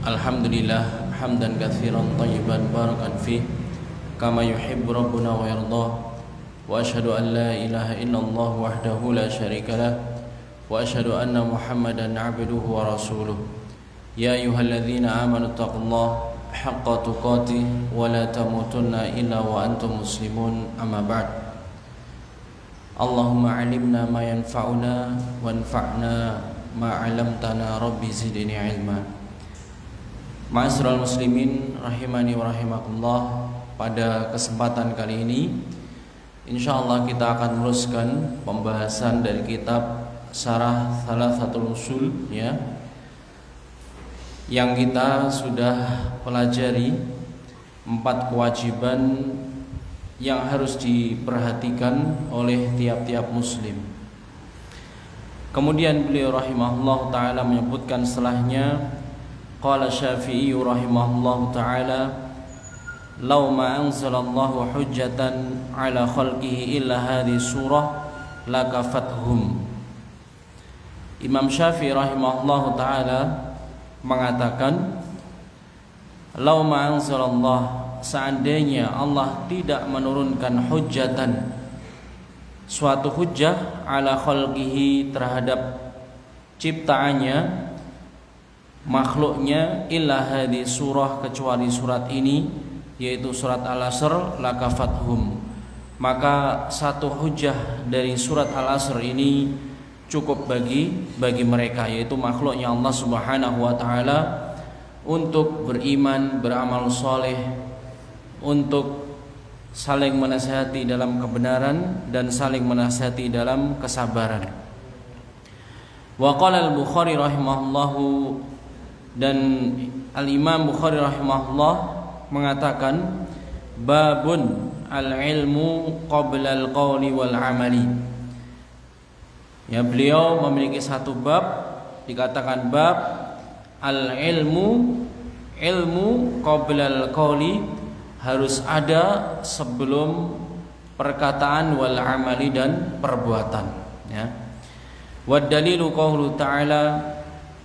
Alhamdulillah hamdan katsiran thayyiban barakan fih kama yuhibbu rabbuna wa yardah. Wa asyhadu an la ilaha illallah wahdahu la syarikalah wa asyhadu anna Muhammadan 'abduhu wa rasuluh. Ya ayyuhalladzina amanu taqullaha haqqa tuqatih wa la tamutunna illa wa antum muslimun. Amma ba'd. Allahumma 'allimna ma yanfa'una wanfa'na ma 'allamtana rabbi zidni 'ilma. Ma'asyiral muslimin rahimani wa rahimakumullah, pada kesempatan kali ini insyaallah kita akan meneruskan pembahasan dari kitab Syarah Thalathatul Ushul ya, yang kita sudah pelajari 4 kewajiban yang harus diperhatikan oleh tiap-tiap muslim. Kemudian beliau rahimahullah ta'ala menyebutkan setelahnya, qala Syafi'i rahimahullah ta'ala, law ma anzalallahu hujjatan ala khalqihi illa hadhihi surah lakafathum. Imam Syafi'i rahimahullah ta'ala mengatakan, law ma anzalallahu, seandainya Allah tidak menurunkan hujjatan, suatu hujjah, ala khalqihi, terhadap ciptaannya, makhluknya, illa hadhi surah, kecuali surat ini, yaitu surat Al-Asr, lakafathum, maka satu hujjah dari surat Al-Asr ini cukup bagi mereka, yaitu makhluknya Allah Subhanahu wa ta'ala, untuk beriman, beramal soleh, untuk saling menasihati dalam kebenaran dan saling menasihati dalam kesabaran. Wa qala al-Bukhari rahimahullahu, dan Al-Imam Bukhari rahimahullah mengatakan, babun al-ilmu qabla al-qawli wal amali. Ya, beliau memiliki satu bab, dikatakan bab al-ilmu, ilmu qabla al-qawli, harus ada sebelum perkataan, wal amali, dan perbuatan ya. Wa dalilu qawlu ta'ala,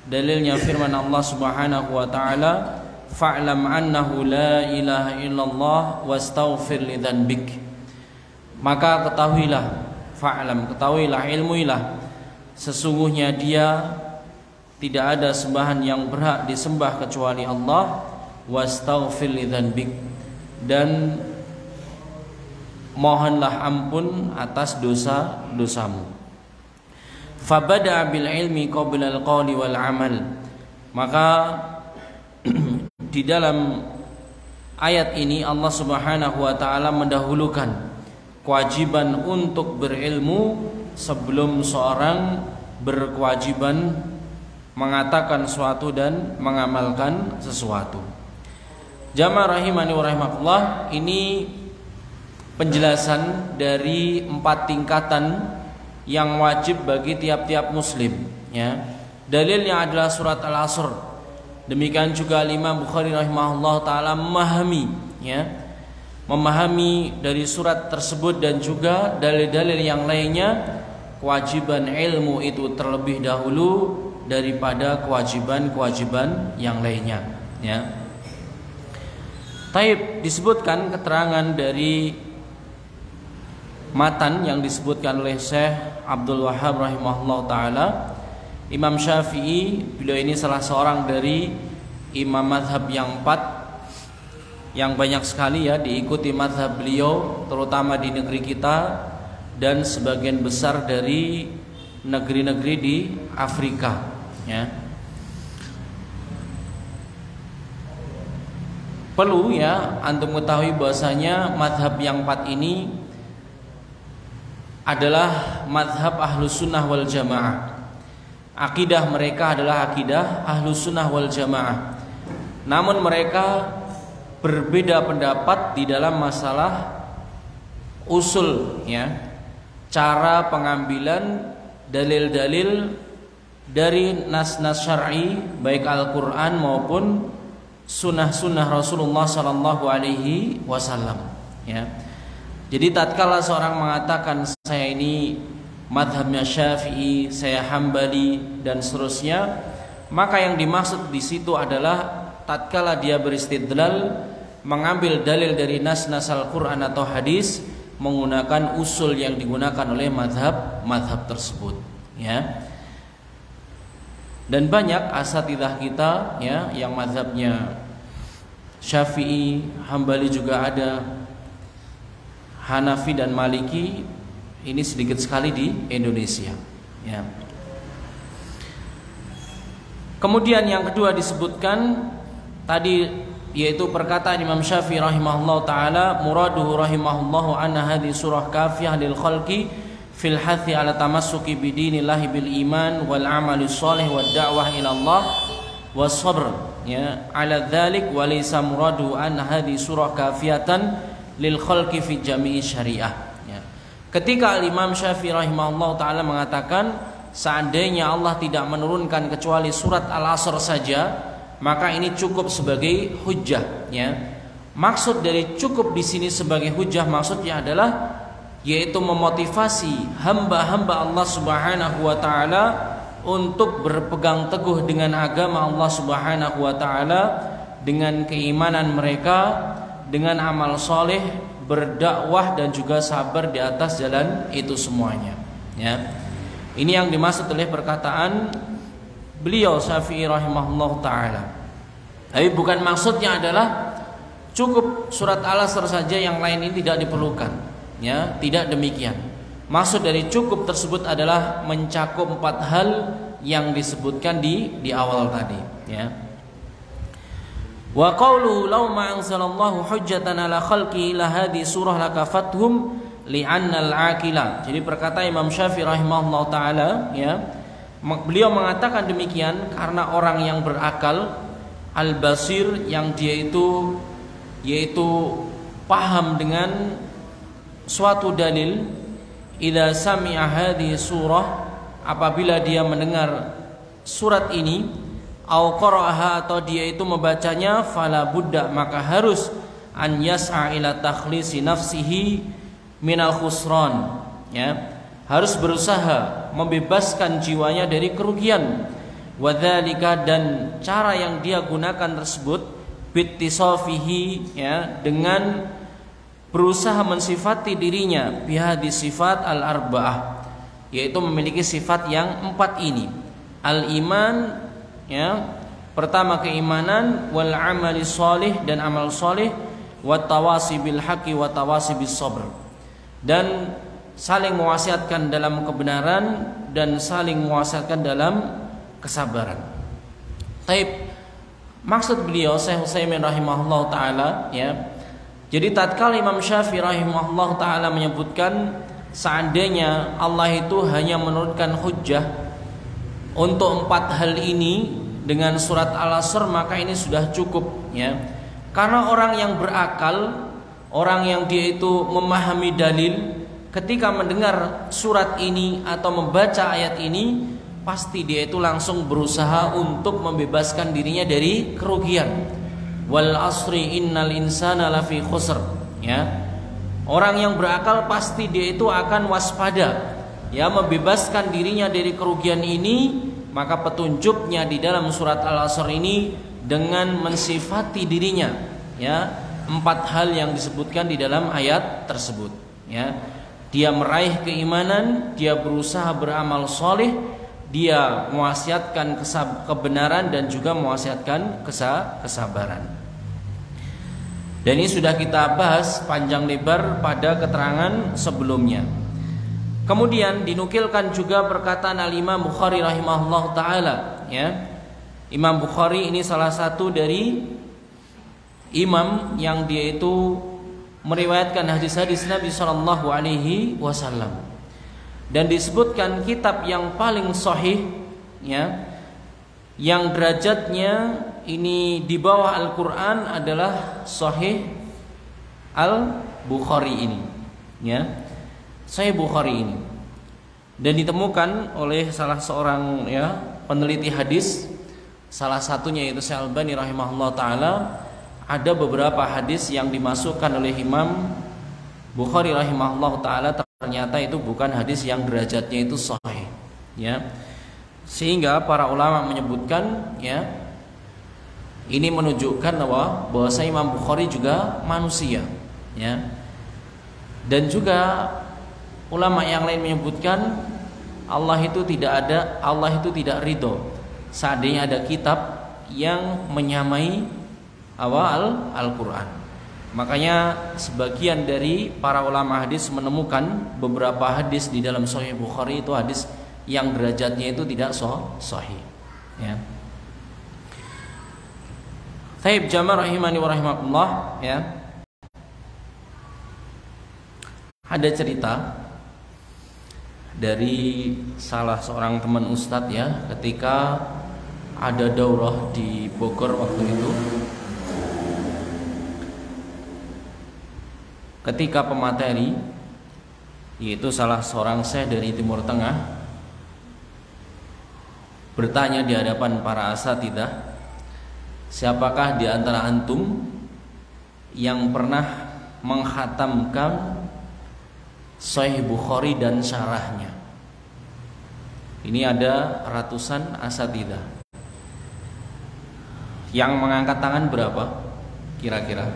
dalilnya firman Allah Subhanahu wa ta'ala, fa'lam annahu la ilaha illallah wastaghfir li dzanbik. Maka ketahuilah, fa'lam, ketahuilah, ilmuilah, sesungguhnya dia tidak ada sembahan yang berhak disembah kecuali Allah, wastaghfir li dzanbik, dan mohonlah ampun atas dosa-dosamu. Fabada bil ilmi qabla al qawli wal amal. Maka di dalam ayat ini Allah Subhanahu wa ta'ala mendahulukan kewajiban untuk berilmu sebelum seorang berkewajiban mengatakan sesuatu dan mengamalkan sesuatu. Jamaah rahimani wa rahimakumullah, ini penjelasan dari 4 tingkatan yang wajib bagi tiap-tiap muslim ya. Dalilnya adalah surat Al-Asr. Demikian juga Imam Bukhari rahimahullah ta'ala memahami ya, memahami dari surat tersebut dan juga dalil-dalil yang lainnya, kewajiban ilmu itu terlebih dahulu daripada kewajiban-kewajiban yang lainnya ya. Taib, disebutkan keterangan dari matan yang disebutkan oleh Syekh Abdul Wahhab rahimahullah ta'ala. Imam Syafi'i, beliau ini salah seorang dari imam madhab yang 4 yang banyak sekali ya diikuti madhab beliau, terutama di negeri kita dan sebagian besar dari negeri-negeri di Afrika ya. Perlu ya antum ketahui bahwasanya madhab yang 4 ini adalah madhab ahlus sunnah wal jamaah. Akidah mereka adalah akidah ahlus sunnah wal jamaah. Namun mereka berbeda pendapat di dalam masalah usul ya, cara pengambilan dalil-dalil dari nas-nas syar'i, baik Al-Quran maupun sunnah-sunnah Rasulullah sallallahu alaihi wasallam ya. Jadi tatkala seorang mengatakan saya ini madhabnya Syafi'i, saya Hambali dan seterusnya, maka yang dimaksud di situ adalah tatkala dia beristidlal, mengambil dalil dari nas-nas Al-Qur'an atau hadis, menggunakan usul yang digunakan oleh madhab tersebut, ya. Dan banyak asatidzah kita, ya, yang madhabnya Syafi'i, Hambali juga ada, Hanafi dan Maliki, ini sedikit sekali di Indonesia, ya. Kemudian yang kedua disebutkan tadi, yaitu perkataan Imam Syafi'i rahimahullah taala, muraduhu rahimahullahu anna hadhihi surah kafiyah lil khalqi fil hathi ala tamassuki bidinillahi bil iman wal amali shalih wad da'wah ila Allah was sabr, ya, ala dzalik wa laysa muradu anna hadhihi surah kafiyatan lil khalqi fi jami'i syariah, ya. Ketika Imam Syafi'i rahimahullah taala mengatakan seandainya Allah tidak menurunkan kecuali surat Al-Asr saja, maka ini cukup sebagai hujjah, ya. Maksud dari cukup di sini sebagai hujjah maksudnya adalah yaitu memotivasi hamba-hamba Allah Subhanahu wa taala untuk berpegang teguh dengan agama Allah Subhanahu wa taala, dengan keimanan mereka, dengan amal soleh, berdakwah dan juga sabar di atas jalan itu semuanya, ya. Ini yang dimaksud oleh perkataan beliau Syafi'i rahimahullah ta'ala. Tapi bukan maksudnya adalah cukup surat Al-Asr saja, yang lain ini tidak diperlukan, ya, tidak demikian. Maksud dari cukup tersebut adalah mencakup 4 hal yang disebutkan di awal tadi, ya. Wa qawluhu law ma anzalallahu hujjatan ala khalqi ila hadhihi surah lakafathum li'annal aqila. Jadi perkata Imam Syafi'i rahimahullah taala, ya, beliau mengatakan demikian karena orang yang berakal, al-basir, yang dia itu yaitu paham dengan suatu dalil, idza sami'a hadhihi surah, apabila dia mendengar surat ini, au qara'aha, atau dia itu membacanya, fala budda, maka harus an yas'a ila takhlisi nafsihi minal khusran, ya, harus berusaha membebaskan jiwanya dari kerugian. Wadzalika, dan cara yang dia gunakan tersebut, bittisafihi, ya, dengan berusaha mensifati dirinya bihadi sifat al-arba'ah, yaitu memiliki sifat yang 4 ini. Al-iman, ya, pertama keimanan, wal amali shalih, dan amal shalih, wat tawasi bil haqqi wat tawasi bis sabr, dan saling mewasiatkan dalam kebenaran dan saling mewasiatkan dalam kesabaran. Taib, maksud beliau Syekh Utsaimin rahimahullah taala, ya. Jadi tatkala Imam Syafi'i rahimahullah taala menyebutkan seandainya Allah itu hanya menurunkan hujjah untuk 4 hal ini dengan surat Al-Asr, maka ini sudah cukup, ya. Karena orang yang berakal, orang yang dia itu memahami dalil, ketika mendengar surat ini atau membaca ayat ini, pasti dia itu langsung berusaha untuk membebaskan dirinya dari kerugian. Wal asri innal insana lafi khusr, ya. Orang yang berakal pasti dia itu akan waspada, ya, membebaskan dirinya dari kerugian ini. Maka petunjuknya di dalam surat Al-Asr ini dengan mensifati dirinya, ya, 4 hal yang disebutkan di dalam ayat tersebut, ya. Dia meraih keimanan, dia berusaha beramal soleh, dia mewasiatkan kebenaran dan juga mewasiatkan kesabaran. Dan ini sudah kita bahas panjang lebar pada keterangan sebelumnya. Kemudian dinukilkan juga perkataan Al-Imam Bukhari rahimahullah ta'ala, ya. Imam Bukhari ini salah satu dari imam yang dia itu meriwayatkan hadis-hadis Nabi sallallahu alaihi wasallam. Dan disebutkan kitab yang paling sahih, ya, yang derajatnya ini di bawah Al-Qur'an adalah Sahih Al-Bukhari ini, ya. Sahih Bukhari ini, dan ditemukan oleh salah seorang, ya, peneliti hadis, salah satunya yaitu Syekh Albani rahimahullah taala. Ada beberapa hadis yang dimasukkan oleh Imam Bukhari rahimahullah taala, ternyata itu bukan hadis yang derajatnya itu sahih, ya. Sehingga para ulama menyebutkan, ya, Ini menunjukkan bahwa Imam Bukhari juga manusia, ya. Dan juga ulama yang lain menyebutkan Allah itu tidak ridho seandainya ada kitab yang menyamai Al-Quran. Makanya sebagian dari para ulama hadis menemukan beberapa hadis di dalam Sahih Bukhari itu hadis yang derajatnya itu tidak sahih, ya. Taib jamaah rahimani wa rahimakumullah, ya. Ada cerita dari salah seorang teman ustadz, ya, ketika ada daurah di Bogor waktu itu. Ketika pemateri, yaitu salah seorang syekh dari Timur Tengah, bertanya di hadapan para asatidzah, siapakah di antara antum yang pernah menghatamkan Sahih Bukhari dan syarahnya? Ini ada ratusan asatidzah. Yang mengangkat tangan berapa kira-kira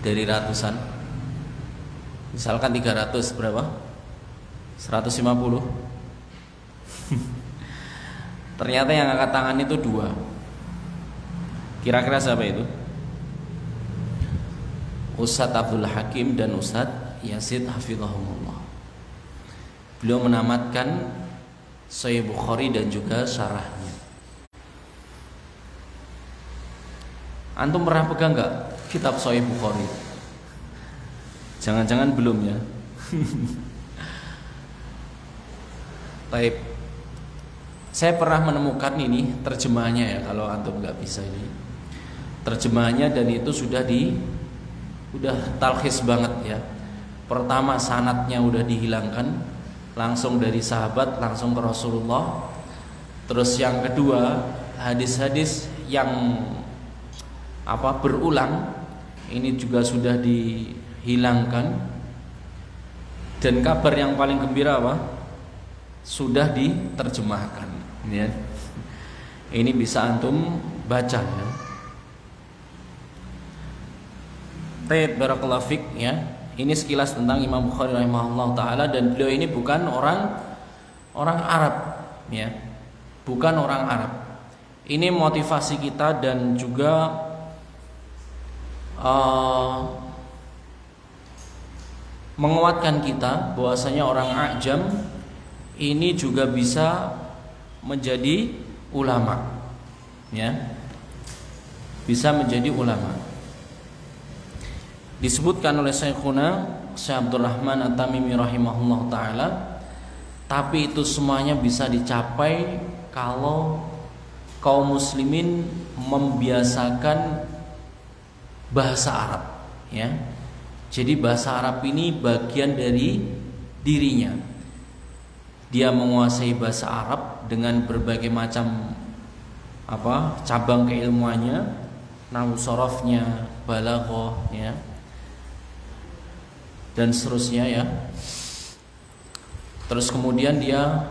dari ratusan? Misalkan 300, berapa? 150. Ternyata yang angkat tangan itu 2. Kira-kira siapa itu? Ustadz Abdul Hakim dan Ustadz Yazid hafizahumullah. Beliau menamatkan Sahih Bukhari dan juga syarahnya. Antum pernah pegang nggak kitab Sahih Bukhari? Jangan-jangan belum, ya. Baik. Saya pernah menemukan ini terjemahannya, ya, kalau antum nggak bisa ini. Terjemahannya, dan itu sudah talkhis banget, ya. Pertama sanadnya udah dihilangkan, langsung dari sahabat langsung ke Rasulullah. Terus yang kedua, hadis-hadis yang berulang ini juga sudah dihilangkan. Dan kabar yang paling gembira sudah diterjemahkan, ya. Ini bisa antum baca, ya. Taib barakallahu fik, ya. Ini sekilas tentang Imam Bukhari rahimahullah taala, dan beliau ini bukan orang Arab, ya. Bukan orang Arab. Ini motivasi kita dan juga menguatkan kita bahwasanya orang Ajam ini juga bisa menjadi ulama, ya. Bisa menjadi ulama. Disebutkan oleh Syekhuna Syekh Abdul Rahman At-Tamimi rahimahullah taala, tapi itu semuanya bisa dicapai kalau kaum muslimin membiasakan bahasa Arab, ya. Jadi bahasa Arab ini bagian dari dirinya. Dia menguasai bahasa Arab dengan berbagai macam cabang keilmuannya, nahwu sharafnya, balaghah, ya, dan seterusnya, ya. Terus kemudian dia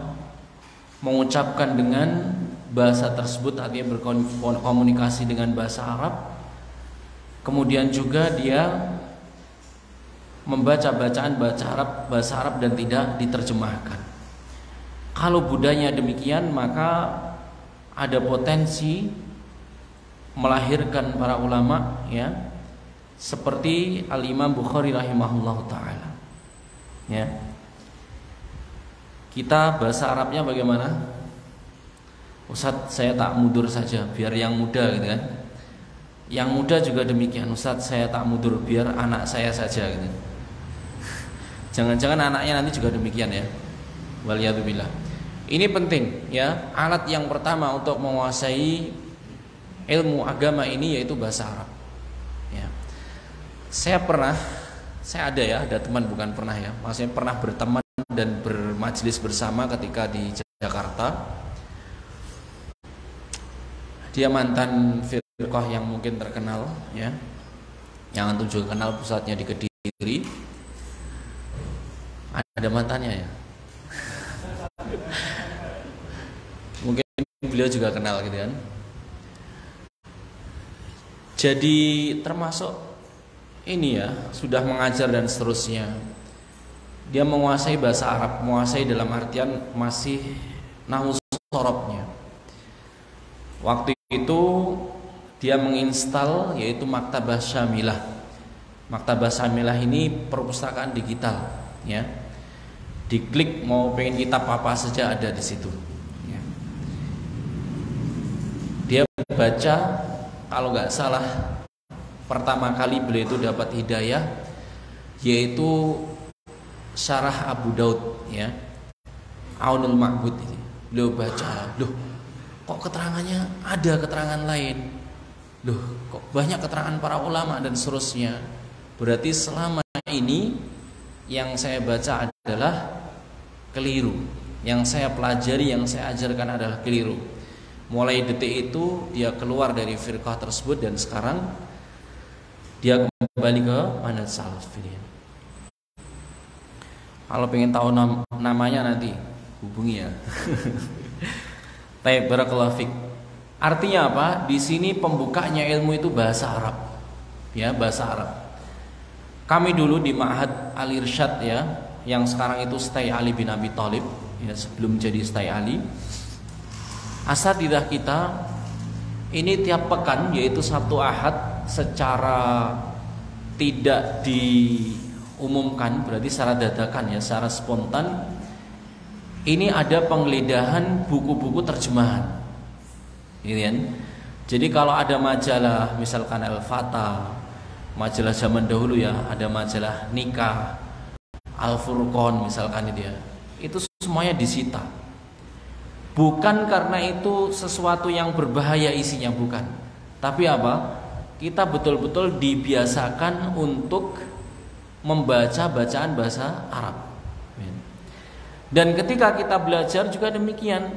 mengucapkan dengan bahasa tersebut, artinya berkomunikasi dengan bahasa Arab. Kemudian juga dia membaca bacaan bahasa Arab dan tidak diterjemahkan. Kalau budayanya demikian, maka ada potensi melahirkan para ulama, ya, seperti Al-Imam Bukhari rahimahullah taala, ya. Kita bahasa Arabnya bagaimana? Ustadz, saya tak mudur saja biar yang muda, gitu kan. Yang muda juga demikian, Ustadz, saya tak mudur biar anak saya saja, gitu. Jangan-jangan anaknya nanti juga demikian, ya. Waliyadzubillah. Ini penting, ya. Alat yang pertama untuk menguasai ilmu agama ini yaitu bahasa Arab, ya. Saya ada teman, bukan pernah, ya, maksudnya pernah berteman dan bermajelis bersama ketika di Jakarta. Dia mantan firqah yang mungkin terkenal, ya, yang antum juga kenal, pusatnya di Kediri. Ada mantannya, ya. Mungkin beliau juga kenal, gitu kan. Jadi termasuk ini ya, sudah mengajar dan seterusnya. Dia menguasai bahasa Arab, menguasai dalam artian masih nahwu sorobnya. Waktu itu dia menginstal yaitu Maktabah Syamilah. Maktabah Syamilah ini perpustakaan digital, ya. Diklik mau pengen kitab apa saja ada di situ. Ya. Dia baca, kalau nggak salah pertama kali beliau itu dapat hidayah yaitu Syarah Abu Daud, ya, Aunul Ma'bud ini. Beliau baca, loh kok keterangannya ada keterangan lain, loh kok banyak keterangan para ulama dan seterusnya. Berarti selama ini yang saya baca adalah keliru, yang saya pelajari, yang saya ajarkan adalah keliru. Mulai detik itu dia keluar dari firqah tersebut dan sekarang dia kembali ke manhaj salaf. Kalau pengen tahu namanya nanti hubungi ya. Baik, barakallahu fik. Artinya apa? Di sini pembukanya ilmu itu bahasa Arab. Ya, bahasa Arab. Kami dulu di Ma'had Al-Irsyad, ya, yang sekarang itu Stai Ali bin Abi Thalib, ya, sebelum jadi Stai Ali. Asatidzah kita ini tiap pekan, yaitu Sabtu Ahad, secara tidak diumumkan, berarti secara dadakan, ya, secara spontan, ini ada penggeledahan buku-buku terjemahan, gitu kan? Jadi kalau ada majalah, misalkan Al-Fatah, majalah zaman dahulu, ya, ada majalah Nikah, Al-Furqan misalkan itu, ya, itu semuanya disita. Bukan karena itu sesuatu yang berbahaya isinya, bukan. Tapi apa? Kita betul-betul dibiasakan untuk membaca bacaan bahasa Arab. Dan ketika kita belajar juga demikian,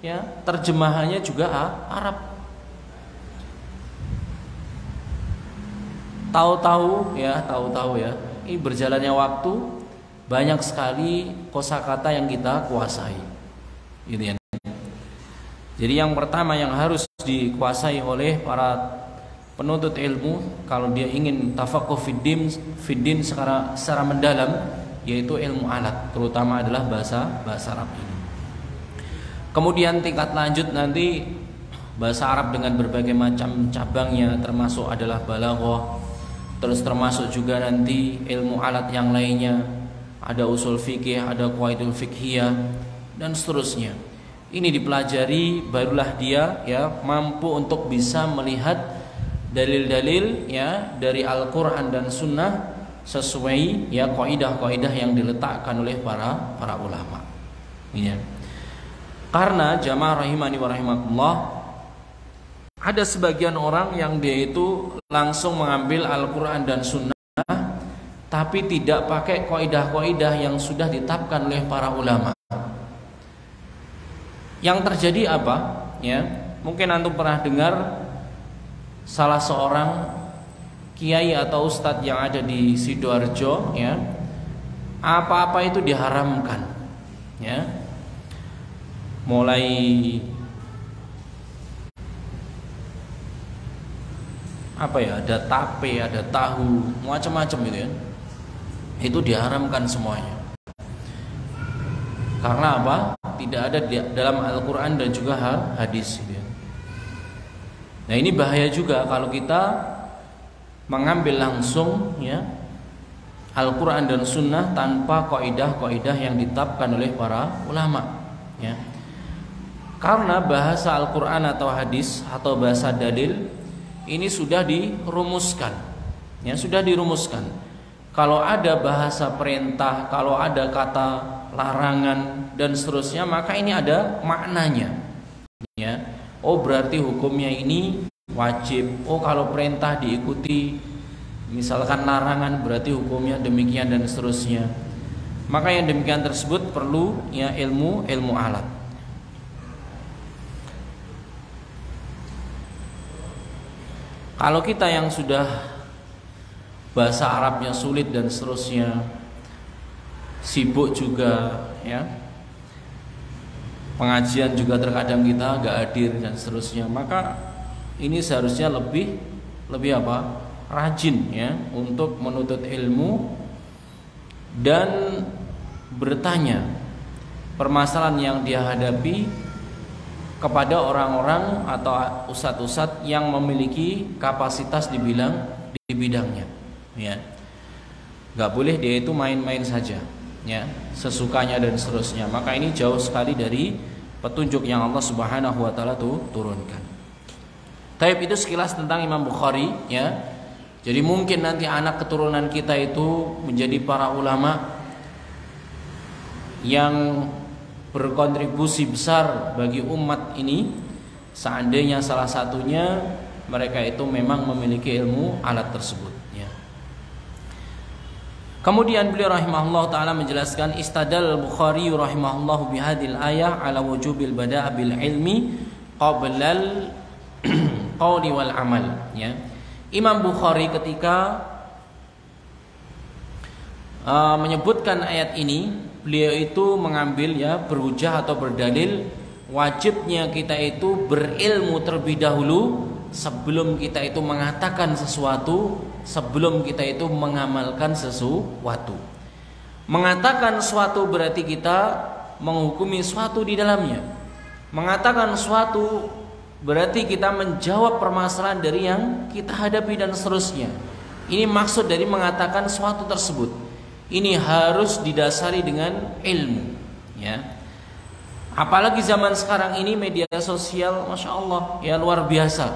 ya, terjemahannya juga Arab. Tahu-tahu ya, ini berjalannya waktu banyak sekali kosakata yang kita kuasai, gitu ya. Jadi yang pertama yang harus dikuasai oleh para penuntut ilmu kalau dia ingin tafaqquh fiddin secara mendalam, yaitu ilmu alat, terutama adalah bahasa Arab ini. Kemudian tingkat lanjut nanti bahasa Arab dengan berbagai macam cabangnya, termasuk adalah balaghah, terus termasuk juga nanti ilmu alat yang lainnya, ada usul fikih, ada qawaidul fiqhiyah dan seterusnya. Ini dipelajari barulah dia, ya, mampu untuk bisa melihat dalil-dalil, ya, dari Al-Qur'an dan Sunnah sesuai, ya, kaidah-kaidah yang diletakkan oleh para ulama. Ya. Karena jamaah rahimani wa rahimakumullah, ada sebagian orang yang dia itu langsung mengambil Al-Qur'an dan Sunnah tapi tidak pakai kaidah-kaidah yang sudah ditetapkan oleh para ulama. Yang terjadi apa? Ya, mungkin antum pernah dengar salah seorang kiai atau ustadz yang ada di Sidoarjo, ya, apa-apa itu diharamkan, ya, mulai apa ya, ada tape, ada tahu, macam-macam gitu, ya, itu diharamkan semuanya. Karena apa? Tidak ada dalam Al-Quran dan juga hadis, gitu, ya. Nah ini bahaya juga kalau kita mengambil langsung, ya, Al-Quran dan Sunnah tanpa kaidah-kaidah yang ditetapkan oleh para ulama, ya. Karena bahasa Al-Quran atau hadis atau bahasa dalil ini sudah dirumuskan, ya, sudah dirumuskan. Kalau ada bahasa perintah, kalau ada kata larangan dan seterusnya, maka ini ada maknanya, ya. Oh berarti hukumnya ini wajib. Oh kalau perintah diikuti, misalkan larangan berarti hukumnya demikian dan seterusnya. Maka yang demikian tersebut perlu, ya, ilmu alat. Kalau kita yang sudah bahasa Arabnya sulit dan seterusnya, sibuk juga, ya, pengajian juga terkadang kita gak hadir dan seterusnya, maka ini seharusnya lebih lebih apa? Rajin ya untuk menuntut ilmu dan bertanya permasalahan yang dia hadapi kepada orang-orang atau ustadz-ustadz yang memiliki kapasitas di bidangnya ya. Gak boleh dia itu main-main saja ya, sesukanya dan seterusnya. Maka ini jauh sekali dari petunjuk yang Allah Subhanahu wa taala turunkan. Taib itu sekilas tentang Imam Bukhari ya. Jadi mungkin nanti anak keturunan kita itu menjadi para ulama yang berkontribusi besar bagi umat ini, seandainya salah satunya mereka itu memang memiliki ilmu alat tersebut ya. Kemudian beliau rahimahullah taala menjelaskan istadal Bukhari rahimahullah bihadil ayah ala wujubil bada'a bil ilmi qablal qawli wal amal ya. Imam Bukhari ketika menyebutkan ayat ini, beliau itu mengambil ya berhujah atau berdalil wajibnya kita itu berilmu terlebih dahulu sebelum kita itu mengatakan sesuatu, sebelum kita itu mengamalkan sesuatu. Mengatakan sesuatu berarti kita menghukumi sesuatu di dalamnya. Mengatakan sesuatu berarti kita menjawab permasalahan dari yang kita hadapi dan seterusnya. Ini maksud dari mengatakan sesuatu tersebut. Ini harus didasari dengan ilmu ya. Apalagi zaman sekarang ini media sosial, Masya Allah ya, luar biasa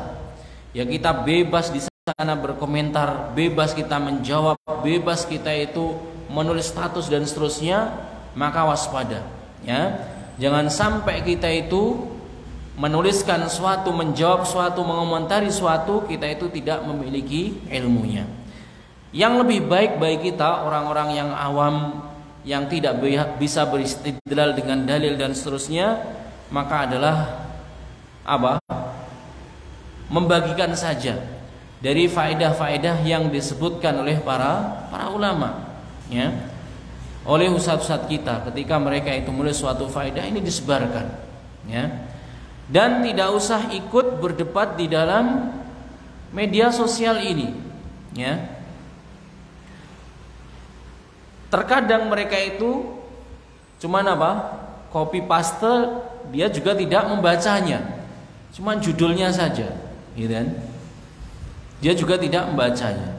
ya. Kita bebas di sana berkomentar, bebas kita menjawab, bebas kita itu menulis status dan seterusnya. Maka waspada ya, jangan sampai kita itu menuliskan suatu, menjawab suatu, mengomentari suatu, kita itu tidak memiliki ilmunya. Yang lebih baik bagi kita orang-orang yang awam, yang tidak bisa beristidlal dengan dalil dan seterusnya, maka adalah apa? Membagikan saja dari faedah-faedah yang disebutkan oleh para ulama ya, oleh ustadz-ustadz kita. Ketika mereka itu menulis suatu faedah, ini disebarkan ya. Dan tidak usah ikut berdebat di dalam media sosial ini ya. Terkadang mereka itu cuman apa? Copy paste, dia juga tidak membacanya. Cuman judulnya saja, gitu kan? Dia juga tidak membacanya.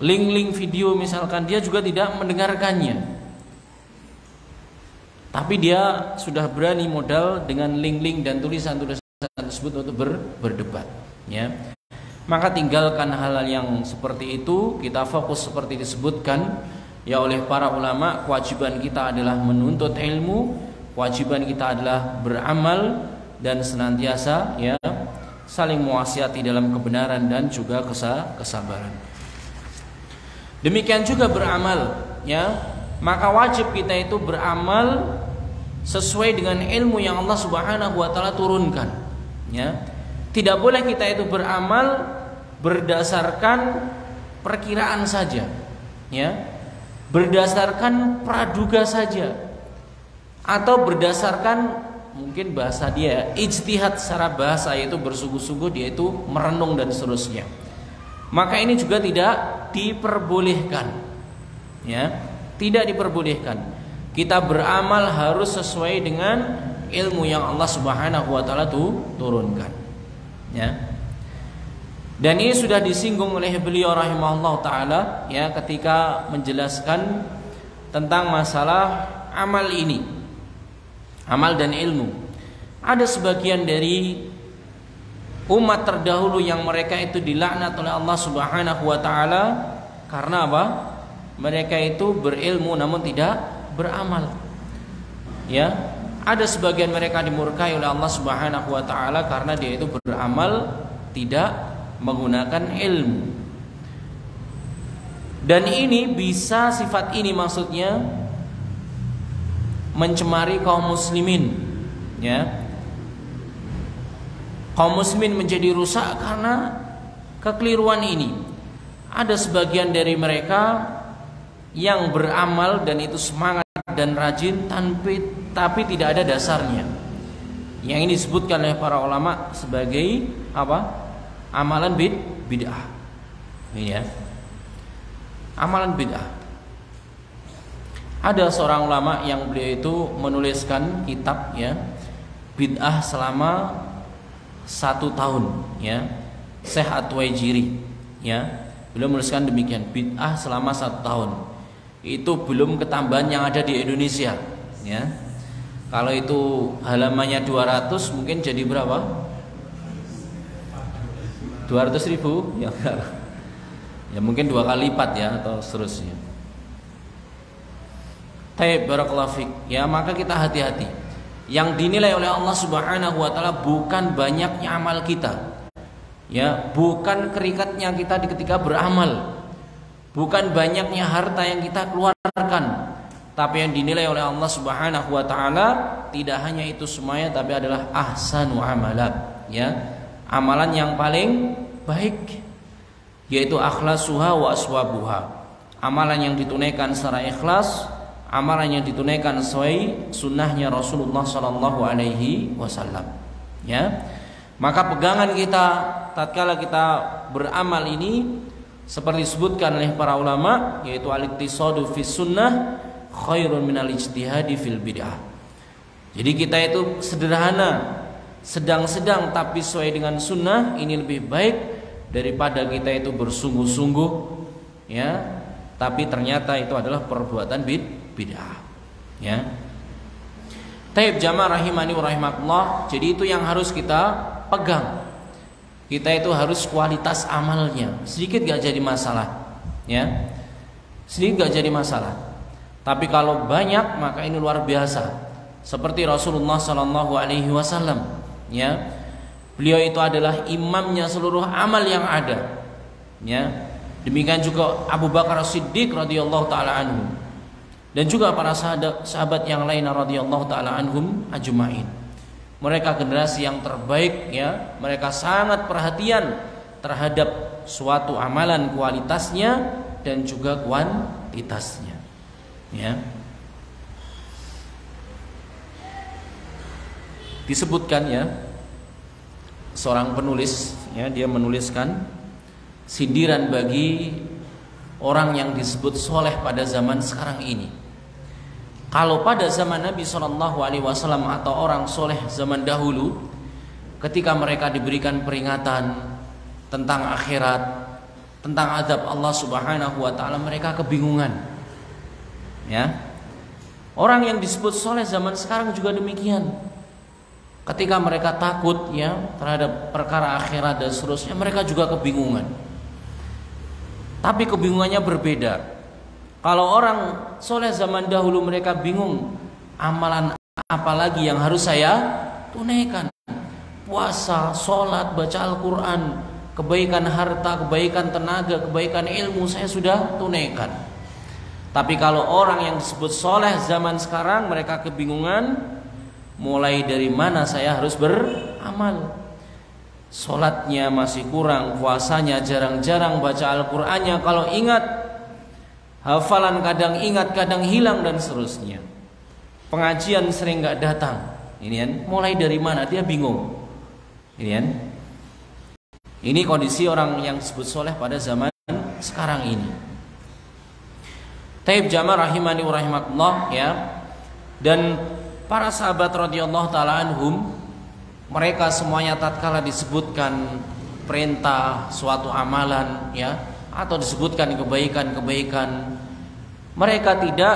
Link-link video misalkan, dia juga tidak mendengarkannya. Tapi dia sudah berani modal dengan link-link dan tulisan-tulisan tersebut untuk berdebat ya. Maka tinggalkan hal-hal yang seperti itu. Kita fokus seperti disebutkan ya oleh para ulama, kewajiban kita adalah menuntut ilmu, kewajiban kita adalah beramal dan senantiasa ya saling mewasiati dalam kebenaran dan juga kesabaran. Demikian juga beramal ya. Maka wajib kita itu beramal sesuai dengan ilmu yang Allah Subhanahu wa taala turunkan ya. Tidak boleh kita itu beramal berdasarkan perkiraan saja ya, berdasarkan praduga saja, atau berdasarkan mungkin bahasa dia ijtihad secara bahasa, yaitu bersungguh-sungguh dia itu merenung dan seterusnya. Maka ini juga tidak diperbolehkan ya. Tidak diperbolehkan. Kita beramal harus sesuai dengan ilmu yang Allah Subhanahu wa taala turunkan. Ya. Dan ini sudah disinggung oleh beliau rahimahullah taala ya ketika menjelaskan tentang masalah amal ini. Amal dan ilmu. Ada sebagian dari umat terdahulu yang mereka itu dilaknat oleh Allah Subhanahu wa taala karena apa? Mereka itu berilmu namun tidak beramal. Ya, ada sebagian mereka dimurkai oleh Allah Subhanahu wa taala karena dia itu beramal tidak menggunakan ilmu. Dan ini bisa, sifat ini maksudnya mencemari kaum muslimin, ya. Kaum muslimin menjadi rusak karena kekeliruan ini. Ada sebagian dari mereka yang beramal dan itu semangat dan rajin tapi tidak ada dasarnya. Yang ini disebutkan oleh para ulama sebagai apa? amalan bid'ah. Ini ya. Amalan bid'ah. Ada seorang ulama yang beliau itu menuliskan kitab ya, bid'ah selama 1 tahun ya. Syekh At-Tuwaijiri ya. Beliau menuliskan demikian, bid'ah selama 1 tahun. Itu belum ketambahan yang ada di Indonesia ya. Kalau itu halamannya 200 mungkin jadi berapa? 200.000 ya. Ya mungkin 2 kali lipat ya atau seterusnya. Taib barakallahu fik. Ya, maka kita hati-hati. Yang dinilai oleh Allah Subhanahu wa taala bukan banyaknya amal kita. Ya, bukan kerikatnya kita ketika beramal. Bukan banyaknya harta yang kita keluarkan. Tapi yang dinilai oleh Allah Subhanahu wa taala tidak hanya itu semuanya, tapi adalah ahsanu amalan, ya. Amalan yang paling baik, yaitu akhlasuha wa aswabuha. Amalan yang ditunaikan secara ikhlas, amalan yang ditunaikan sesuai sunnahnya Rasulullah sallallahu alaihi wasallam, ya. Maka pegangan kita tatkala kita beramal ini seperti disebutkan oleh para ulama, yaitu al-iqtisadu fis sunnah khairun minal ijtihadi fil bid'ah. Jadi kita itu sederhana, sedang-sedang tapi sesuai dengan sunnah, ini lebih baik daripada kita itu bersungguh-sungguh, ya, tapi ternyata itu adalah perbuatan bid'ah, ya. Taib jamaah rahimani wa rahimakumullah. Jadi itu yang harus kita pegang. Kita itu harus kualitas amalnya. Sedikit gak jadi masalah, ya. Sedikit gak jadi masalah. Tapi kalau banyak maka ini luar biasa. Seperti Rasulullah sallallahu alaihi wasallam, ya. Beliau itu adalah imamnya seluruh amal yang ada, ya. Demikian juga Abu Bakar As-Siddiq radhiyallahu taala anhu, dan juga para sahabat yang lain radhiyallahu taala anhum ajmain. Mereka generasi yang terbaik, ya. Mereka sangat perhatian terhadap suatu amalan, kualitasnya dan juga kuantitasnya, ya. Disebutkan, ya, seorang penulis, ya, dia menuliskan sindiran bagi orang yang disebut soleh pada zaman sekarang ini. Kalau pada zaman Nabi SAW atau orang soleh zaman dahulu, ketika mereka diberikan peringatan tentang akhirat, tentang azab Allah Subhanahu wa taala, mereka kebingungan, ya. Orang yang disebut soleh zaman sekarang juga demikian. Ketika mereka takut, ya, terhadap perkara akhirat dan seterusnya, mereka juga kebingungan. Tapi kebingungannya berbeda. Kalau orang soleh zaman dahulu mereka bingung, amalan apa lagi yang harus saya tunaikan? Puasa, sholat, baca Al-Quran, kebaikan harta, kebaikan tenaga, kebaikan ilmu saya sudah tunaikan. Tapi kalau orang yang disebut soleh zaman sekarang, mereka kebingungan, mulai dari mana saya harus beramal. Sholatnya masih kurang, puasanya jarang-jarang, baca Al-Qurannya kalau ingat, hafalan kadang ingat, kadang hilang dan seterusnya. Pengajian sering gak datang. Ini kan, mulai dari mana dia bingung. Ini kan, ini kondisi orang yang disebut soleh pada zaman sekarang ini. Taib jamaah rahimani wa rahimakumullah, ya. Dan para sahabat radhiyallahu taala anhum, mereka semuanya tatkala disebutkan perintah suatu amalan, ya, atau disebutkan kebaikan-kebaikan, mereka tidak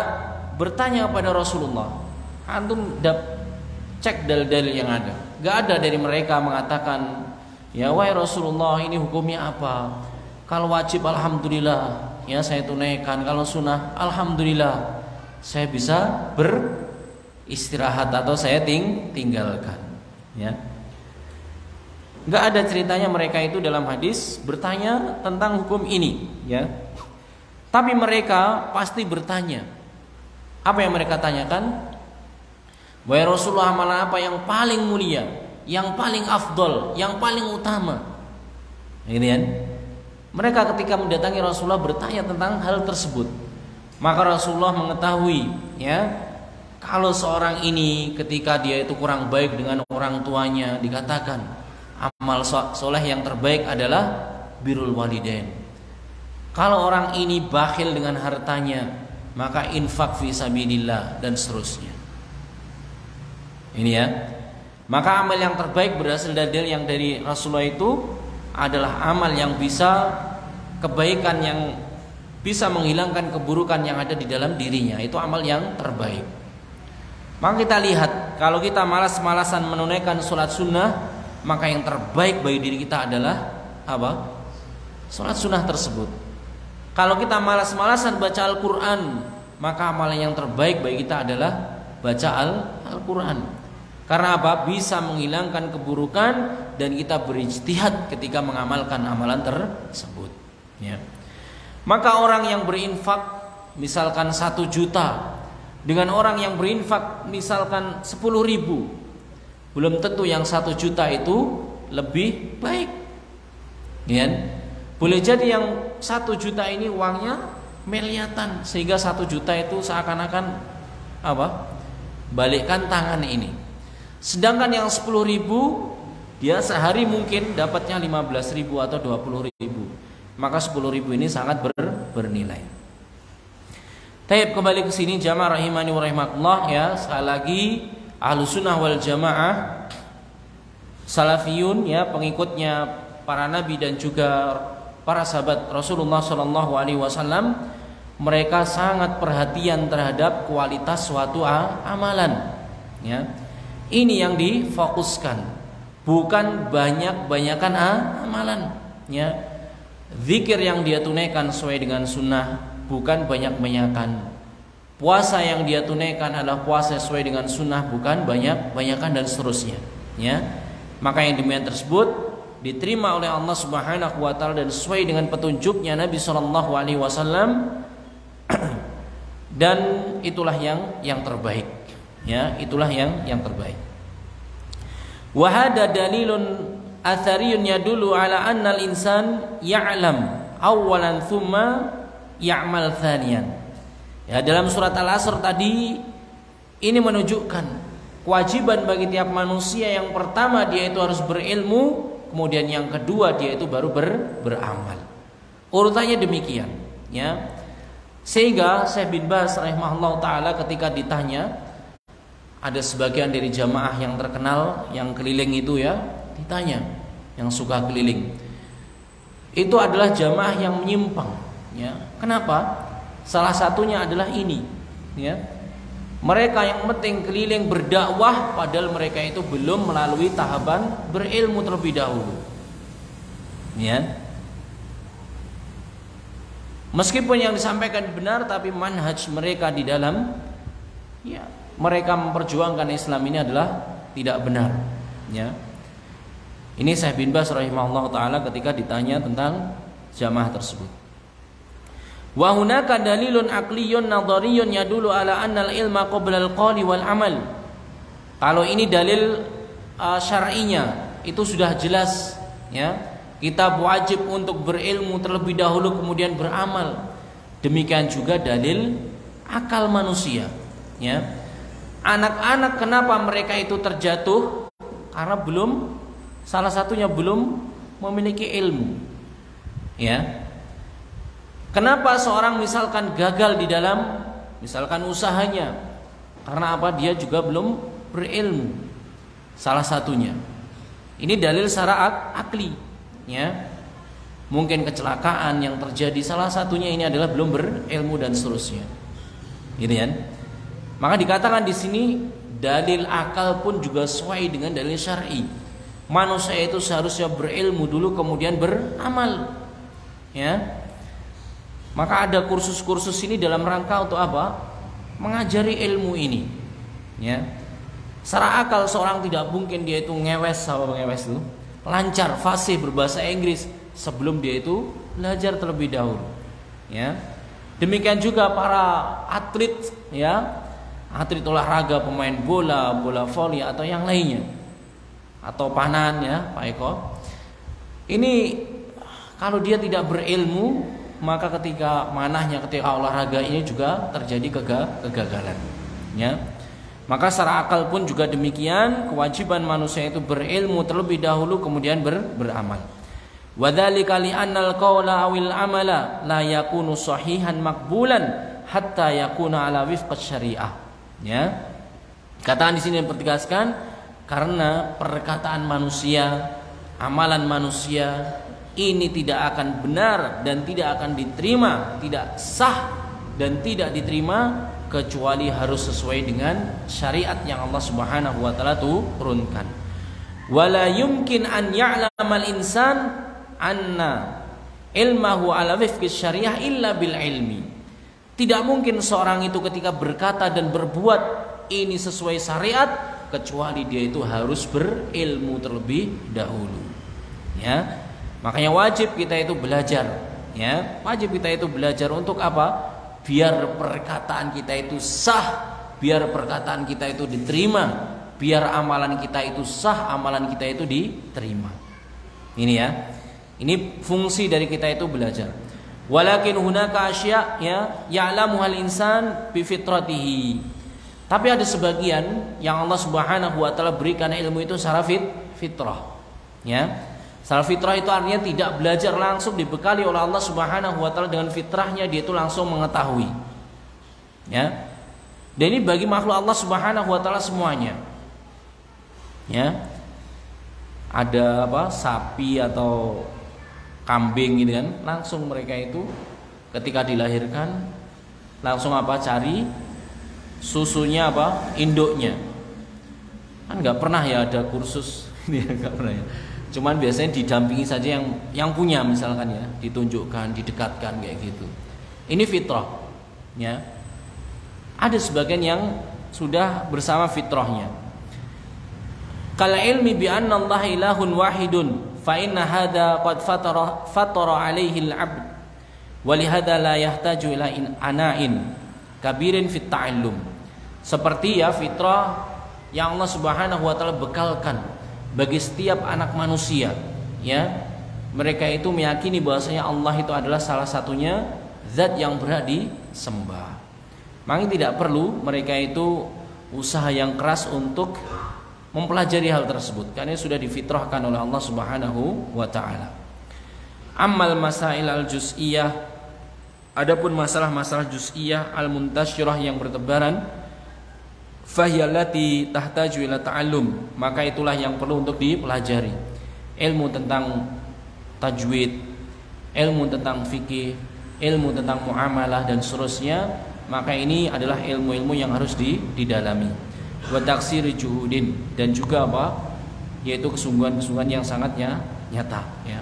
bertanya kepada Rasulullah, antum cek dalil-dalil yang ada. Gak ada dari mereka mengatakan, ya wahai Rasulullah, ini hukumnya apa? Kalau wajib alhamdulillah, ya saya tunaikan. Kalau sunnah alhamdulillah, saya bisa beristirahat atau saya tinggalkan, ya. Gak ada ceritanya mereka itu dalam hadis bertanya tentang hukum ini, ya. Tapi mereka pasti bertanya. Apa yang mereka tanyakan? Wahai Rasulullah, amalan apa yang paling mulia, yang paling afdol, yang paling utama? Ini kan? Mereka ketika mendatangi Rasulullah bertanya tentang hal tersebut. Maka Rasulullah mengetahui, ya, kalau seorang ini ketika dia itu kurang baik dengan orang tuanya, dikatakan, amal soleh yang terbaik adalah birrul walidain. Kalau orang ini bakhil dengan hartanya, maka infak fi sabilillah dan seterusnya. Ini ya. Maka amal yang terbaik berasal dari yang dari Rasulullah itu adalah amal yang bisa kebaikan, yang bisa menghilangkan keburukan yang ada di dalam dirinya. Itu amal yang terbaik. Maka kita lihat, kalau kita malas-malasan menunaikan sholat sunnah, maka yang terbaik bagi diri kita adalah apa? Sholat sunnah tersebut. Kalau kita malas-malasan baca Al-Quran, maka amal yang terbaik bagi kita adalah baca Al-Quran. Karena apa? Bisa menghilangkan keburukan dan kita berijtihad ketika mengamalkan amalan tersebut. Ya. Maka orang yang berinfak misalkan 1 juta dengan orang yang berinfak misalkan 10.000, belum tentu yang 1 juta itu lebih baik. Ya. Boleh jadi yang 1 juta ini uangnya miliatan, sehingga 1 juta itu seakan-akan apa? Balikkan tangan ini. Sedangkan yang 10.000 dia sehari mungkin dapatnya 15.000 atau 20.000. Maka 10.000 ini sangat bernilai. Taib, kembali ke sini jamaah rahimani wa rahimakumullah ya. Sekali lagi Ahlussunnah wal Jamaah salafiyun ya, pengikutnya para nabi dan juga para sahabat Rasulullah sallallahu alaihi wasallam, mereka sangat perhatian terhadap kualitas suatu amalan ya. Ini yang difokuskan, bukan banyak-banyakan amalan ya. Zikir yang dia tunaikan sesuai dengan sunnah, bukan banyak-banyakan. Puasa yang dia tunaikan adalah puasa sesuai dengan sunnah, bukan banyak-banyakan dan seterusnya ya. Maka yang demikian tersebut diterima oleh Allah Subhanahu wa taala dan sesuai dengan petunjuknya Nabi sallallahu alaihi wasallam dan itulah yang terbaik ya, itulah yang terbaik. Wa hada dalilun athariyun yadullu ala anna al-insan ya'lam awalan thumma ya'mal thaniyan. Ya, dalam surat Al-Asr tadi ini menunjukkan kewajiban bagi tiap manusia, yang pertama dia itu harus berilmu, kemudian yang kedua dia itu baru beramal. Urutannya demikian ya. Sehingga Syekh bin Baz rahimahullah taala ketika ditanya, ada sebagian dari jamaah yang terkenal yang keliling itu ya, ditanya, yang suka keliling, itu adalah jamaah yang menyimpang ya. Kenapa? Salah satunya adalah ini ya. Mereka yang penting keliling berdakwah padahal mereka itu belum melalui tahapan berilmu terlebih dahulu ya. Meskipun yang disampaikan benar, tapi manhaj mereka di dalam ya, mereka memperjuangkan Islam ini adalah tidak benar ya. Ini Syekh bin Baz rahimahullah taala ketika ditanya tentang jamaah tersebut. Wa hunaka dalilun aqliyun nadhariyun yadullu ala anna al-ilma qabla al-qawli wal amal. Kalau ini dalil syar'inya itu sudah jelas ya. Kita wajib untuk berilmu terlebih dahulu kemudian beramal. Demikian juga dalil akal manusia ya. Anak-anak kenapa mereka itu terjatuh? Karena salah satunya belum memiliki ilmu ya. Kenapa seorang misalkan gagal di dalam misalkan usahanya? Karena apa? Dia juga belum berilmu. Salah satunya. Ini dalil secara akli ya. Mungkin kecelakaan yang terjadi salah satunya ini adalah belum berilmu dan seterusnya. Gitu kan? Maka dikatakan di sini dalil akal pun juga sesuai dengan dalil syar'i. Manusia itu seharusnya berilmu dulu kemudian beramal. Ya. Maka ada kursus-kursus ini dalam rangka untuk apa? Mengajari ilmu ini. Ya. Secara akal seorang tidak mungkin dia itu ngewes, apa ngewes itu? Lancar, fasih berbahasa Inggris sebelum dia itu belajar terlebih dahulu. Ya. Demikian juga para atlet ya. Atlet olahraga, pemain bola, bola voli atau yang lainnya. Atau panan ya, Pak Eko. Ini kalau dia tidak berilmu, maka ketika manahnya ketika olahraga ini juga terjadi kegagalan ya. Maka secara akal pun juga demikian, kewajiban manusia itu berilmu terlebih dahulu kemudian beramal. Wadzalika li'annal qawla awil amala la yakunu sahihan maqbulan hatta yakuna ala wifqas syariah. Ya. Kataan di sini dipertegaskan karena perkataan manusia, amalan manusia ini tidak akan benar dan tidak akan diterima, tidak sah dan tidak diterima kecuali harus sesuai dengan syariat yang Allah Subhanahu wa taala turunkan. Wala yumkin an ya'lamal insan anna ilmahu ala wifqi syariah illa bil ilmi. Tidak mungkin seorang itu ketika berkata dan berbuat ini sesuai syariat kecuali dia itu harus berilmu terlebih dahulu. Ya. Makanya wajib kita itu belajar, ya. Wajib kita itu belajar untuk apa? Biar perkataan kita itu sah, biar perkataan kita itu diterima, biar amalan kita itu sah, amalan kita itu diterima. Ini ya. Ini fungsi dari kita itu belajar. Walakin hunaka asya ya ya'lamuhal insan bi fitratihi. Tapi ada sebagian yang Allah Subhanahu wa taala berikan ilmu itu secara fitrah. Ya. Secara fitrah itu artinya tidak belajar langsung, dibekali oleh Allah Subhanahu wa taala dengan fitrahnya, dia itu langsung mengetahui. Ya. Dan ini bagi makhluk Allah Subhanahu wa taala semuanya. Ya. Ada apa? Sapi atau kambing gitu kan, langsung mereka itu ketika dilahirkan langsung apa? Cari susunya apa? Induknya. Kan enggak pernah ya ada kursus dia enggak pernah ya. Cuman biasanya didampingi saja yang punya misalkan ya, ditunjukkan, didekatkan kayak gitu. Ini fitrah, ya. Ada sebagian yang sudah bersama fitrahnya. Kal ilmi bi anna Allah ilahun wahidun fa inna hadza qad fatara alaihi al-'abd wa li hadza la yahtaju ila ana'in kabirin fit ta'allum. Seperti ya fitrah yang Allah Subhanahu wa taala bekalkan bagi setiap anak manusia, ya. Mereka itu meyakini bahwasanya Allah itu adalah salah satunya zat yang berhak disembah. Maka tidak perlu mereka itu usaha yang keras untuk mempelajari hal tersebut karena sudah difitrahkan oleh Allah Subhanahu wa taala. Ammal masail al-juz'iyah, adapun masalah-masalah juz'iyah al-muntasyirah yang bertebaran, fahyallati tahtaju ila ta'allum, maka itulah yang perlu untuk dipelajari. Ilmu tentang tajwid, ilmu tentang fikih, ilmu tentang muamalah dan seterusnya, maka ini adalah ilmu-ilmu yang harus didalami. Wa taksiri juhudin, dan juga apa? Yaitu kesungguhan-kesungguhan yang sangat nyata, ya.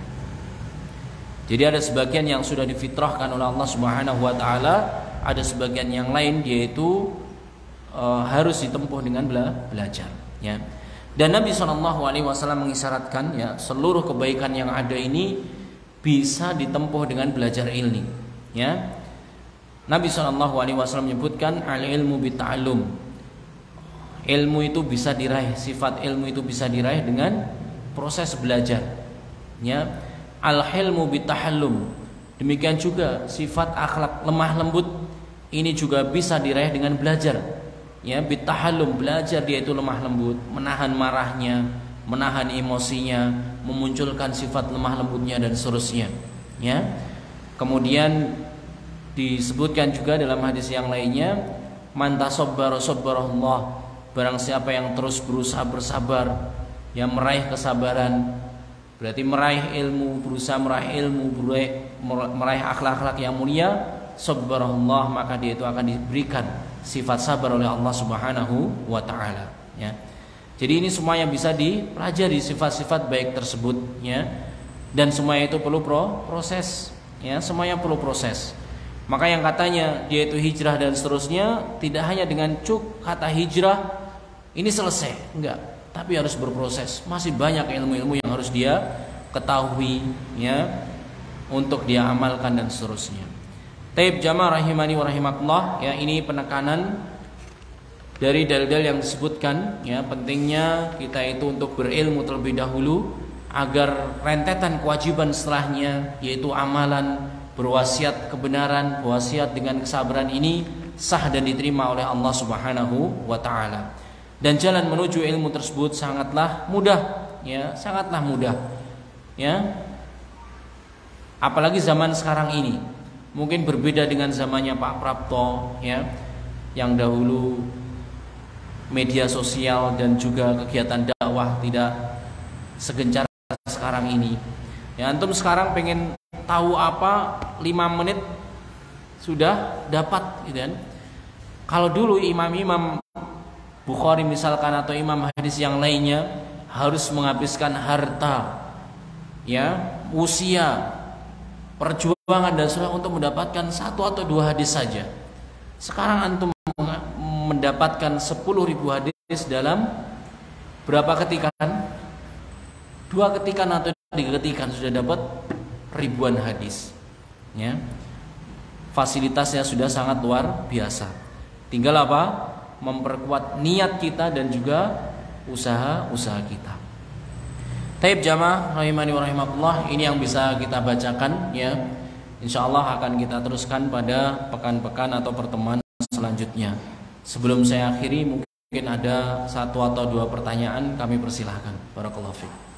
Jadi ada sebagian yang sudah difitrahkan oleh Allah Subhanahu wa taala, ada sebagian yang lain yaitu harus ditempuh dengan belajar, ya. Dan Nabi SAW mengisyaratkan, ya, seluruh kebaikan yang ada ini bisa ditempuh dengan belajar ilmu, ya. Nabi SAW menyebutkan al-ilmu bita'allum. Ilmu itu bisa diraih, sifat ilmu itu bisa diraih dengan proses belajar, ya. Al-hilmu bitahallum. Demikian juga sifat akhlak lemah lembut ini juga bisa diraih dengan belajar. Ya, bitahallum, belajar dia itu lemah lembut, menahan marahnya, menahan emosinya, memunculkan sifat lemah lembutnya dan seterusnya, ya. Kemudian disebutkan juga dalam hadis yang lainnya, man tasabbara sabbarallah, barang siapa yang terus berusaha bersabar, yang meraih kesabaran, berarti meraih ilmu, berusaha meraih ilmu, meraih akhlak-akhlak yang mulia, sabbarallah, maka dia itu akan diberikan sifat sabar oleh Allah Subhanahu wa taala, ya. Jadi ini semuanya bisa dipelajari sifat-sifat baik tersebut, ya. Dan semuanya itu perlu proses, ya, semuanya perlu proses. Maka yang katanya dia itu hijrah dan seterusnya, tidak hanya dengan kata hijrah ini selesai, enggak, tapi harus berproses. Masih banyak ilmu-ilmu yang harus dia ketahui, ya, untuk dia amalkan dan seterusnya. Taib jamaah rahimani wa rahimakumullah, ya, ini penekanan dari dalil-dalil yang disebutkan, ya, pentingnya kita itu untuk berilmu terlebih dahulu agar rentetan kewajiban setelahnya yaitu amalan, berwasiat kebenaran, berwasiat dengan kesabaran ini sah dan diterima oleh Allah Subhanahu wa taala. Dan jalan menuju ilmu tersebut sangatlah mudah, ya, sangatlah mudah. Ya. Apalagi zaman sekarang ini. Mungkin berbeda dengan zamannya Pak Prapto, ya, yang dahulu media sosial dan juga kegiatan dakwah tidak segencar sekarang ini. Ya, antum sekarang pengen tahu apa 5 menit sudah dapat, gitu kan. Kalau dulu imam-imam Bukhari misalkan atau imam hadis yang lainnya harus menghabiskan harta, ya, usia, perjuangan dan sebagainya untuk mendapatkan 1 atau 2 hadis saja. Sekarang antum mendapatkan 10.000 hadis dalam berapa ketikan? 2 ketikan atau 3 ketikan sudah dapat ribuan hadis. Ya. Fasilitasnya sudah sangat luar biasa. Tinggal apa? Memperkuat niat kita dan juga usaha kita. Taib jamaah rahimani wa rahimakumullah, ini yang bisa kita bacakan, ya. Insyaallah akan kita teruskan pada pekan-pekan atau pertemuan selanjutnya. Sebelum saya akhiri, mungkin ada 1 atau 2 pertanyaan, kami persilahkan. Barakallahu fiik.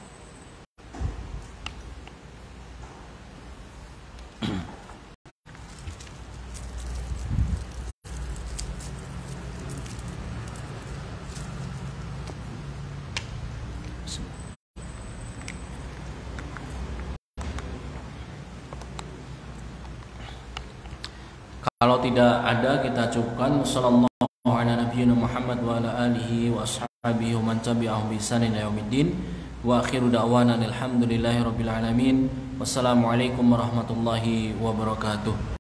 Kalau tidak ada, kita cukupkan. Sallallahu ala nabiyyina Muhammad wa ala alihi wa ashabihi wa man tabi'ahum bi ihsan ila yaumiddin. Wa akhiru da'wana alhamdulillahi rabbil alamin. Wassalamualaikum warahmatullahi wabarakatuh.